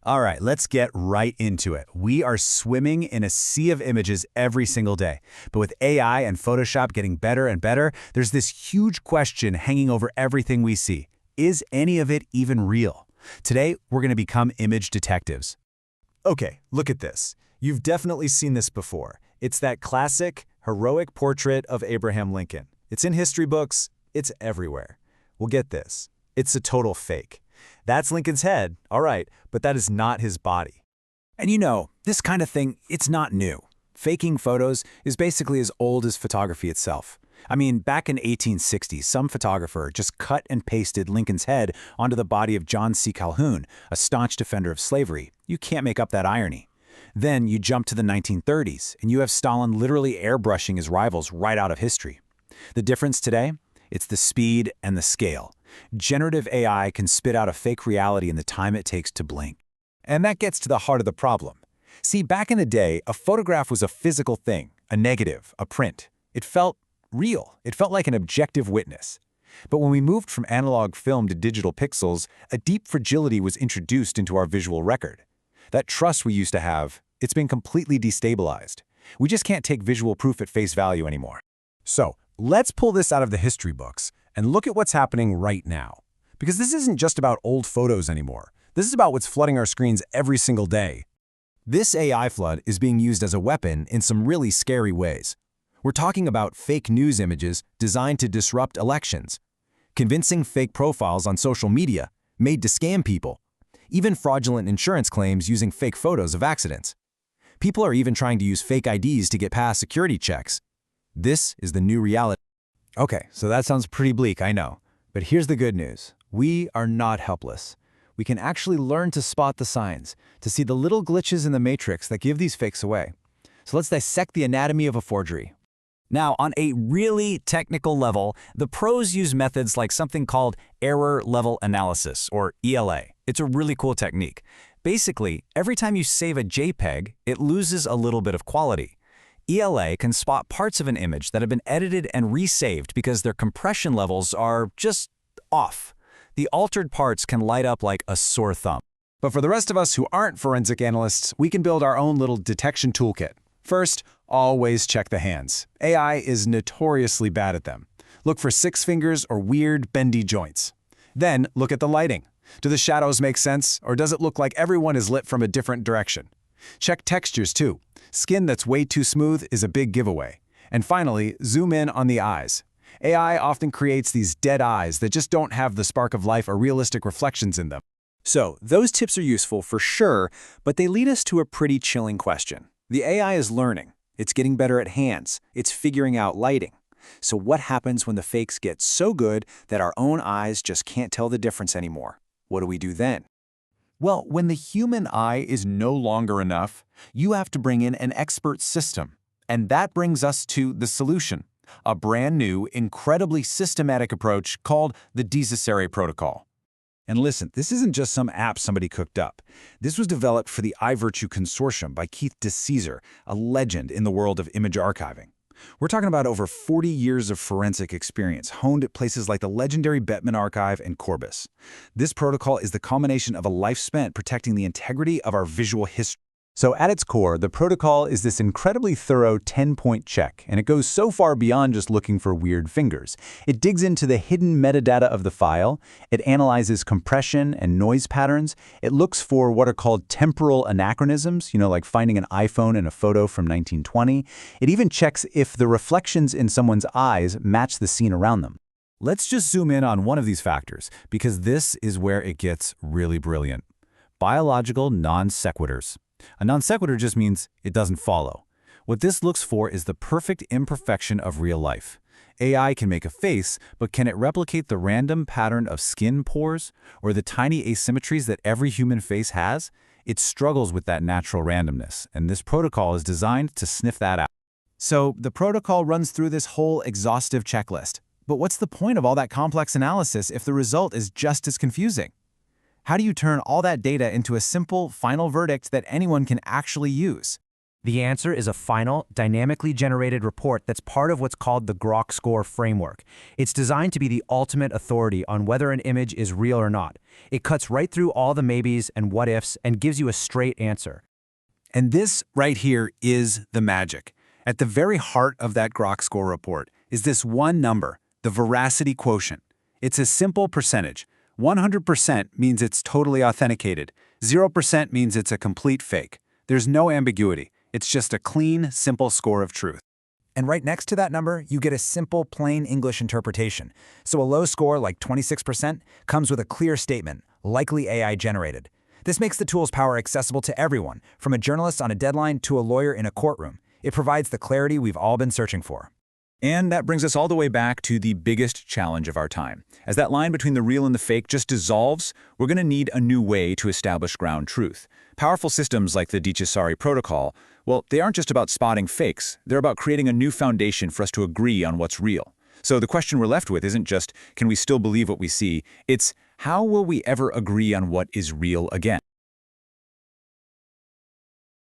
All right, let's get right into it. We are swimming in a sea of images every single day. But with AI and Photoshop getting better and better, there's this huge question hanging over everything we see. Is any of it even real? Today, we're going to become image detectives. Okay, look at this. You've definitely seen this before. It's that classic, heroic portrait of Abraham Lincoln. It's in history books, it's everywhere. Well, get this. It's a total fake. That's Lincoln's head, all right, but that is not his body. And you know, this kind of thing, it's not new. Faking photos is basically as old as photography itself. I mean, back in 1860, some photographer just cut and pasted Lincoln's head onto the body of John C. Calhoun, a staunch defender of slavery. You can't make up that irony. Then you jump to the 1930s, and you have Stalin literally airbrushing his rivals right out of history. The difference today? It's the speed and the scale. Generative AI can spit out a fake reality in the time it takes to blink. And that gets to the heart of the problem. See, back in the day, a photograph was a physical thing, a negative, a print. It felt real. It felt like an objective witness. But when we moved from analog film to digital pixels, a deep fragility was introduced into our visual record. That trust we used to have, it's been completely destabilized. We just can't take visual proof at face value anymore. So, let's pull this out of the history books and look at what's happening right now. Because this isn't just about old photos anymore. This is about what's flooding our screens every single day. This AI flood is being used as a weapon in some really scary ways. We're talking about fake news images designed to disrupt elections, convincing fake profiles on social media made to scam people, even fraudulent insurance claims using fake photos of accidents. People are even trying to use fake IDs to get past security checks. This is the new reality. Okay, so that sounds pretty bleak, I know. But here's the good news. We are not helpless. We can actually learn to spot the signs, to see the little glitches in the matrix that give these fakes away. So let's dissect the anatomy of a forgery. Now, on a really technical level, the pros use methods like something called error level analysis, or ELA. It's a really cool technique. Basically, every time you save a JPEG, it loses a little bit of quality. ELA can spot parts of an image that have been edited and resaved because their compression levels are just off. The altered parts can light up like a sore thumb. But for the rest of us who aren't forensic analysts, we can build our own little detection toolkit. First, always check the hands. AI is notoriously bad at them. Look for six fingers or weird, bendy joints. Then, look at the lighting. Do the shadows make sense, or does it look like everyone is lit from a different direction? Check textures, too. Skin that's way too smooth is a big giveaway. And finally, zoom in on the eyes. AI often creates these dead eyes that just don't have the spark of life or realistic reflections in them. So, those tips are useful for sure, but they lead us to a pretty chilling question. The AI is learning. It's getting better at hands. It's figuring out lighting. So what happens when the fakes get so good that our own eyes just can't tell the difference anymore? What do we do then? Well, when the human eye is no longer enough, you have to bring in an expert system. And that brings us to the solution, a brand new, incredibly systematic approach called the Cesare protocol. And listen, this isn't just some app somebody cooked up. This was developed for the iVirtue Consortium by Keith Cesare, a legend in the world of image archiving. We're talking about over 40 years of forensic experience, honed at places like the legendary Bettman Archive and Corbis. This protocol is the culmination of a life spent protecting the integrity of our visual history. So at its core, the protocol is this incredibly thorough 10-point check, and it goes so far beyond just looking for weird fingers. It digs into the hidden metadata of the file, it analyzes compression and noise patterns, it looks for what are called temporal anachronisms, like finding an iPhone in a photo from 1920. It even checks if the reflections in someone's eyes match the scene around them. Let's just zoom in on one of these factors, because this is where it gets really brilliant. Biological non sequiturs. A non sequitur just means it doesn't follow. What this looks for is the perfect imperfection of real life. AI can make a face, but can it replicate the random pattern of skin pores or the tiny asymmetries that every human face has? It struggles with that natural randomness, and this protocol is designed to sniff that out. So the protocol runs through this whole exhaustive checklist. But what's the point of all that complex analysis if the result is just as confusing? How do you turn all that data into a simple, final verdict that anyone can actually use? The answer is a final, dynamically generated report that's part of what's called the Grok score framework. It's designed to be the ultimate authority on whether an image is real or not. It cuts right through all the maybes and what-ifs and gives you a straight answer. And this right here is the magic. At the very heart of that Grok score report is this one number, the veracity quotient. It's a simple percentage. 100% means it's totally authenticated. 0% means it's a complete fake. There's no ambiguity. It's just a clean, simple score of truth. And right next to that number, you get a simple, plain English interpretation. So a low score, like 26%, comes with a clear statement, likely AI-generated. This makes the tool's power accessible to everyone, from a journalist on a deadline to a lawyer in a courtroom. It provides the clarity we've all been searching for. And that brings us all the way back to the biggest challenge of our time. As that line between the real and the fake just dissolves, we're going to need a new way to establish ground truth. Powerful systems like the Cesare protocol, well, they aren't just about spotting fakes. They're about creating a new foundation for us to agree on what's real. So the question we're left with isn't just, can we still believe what we see? It's, how will we ever agree on what is real again?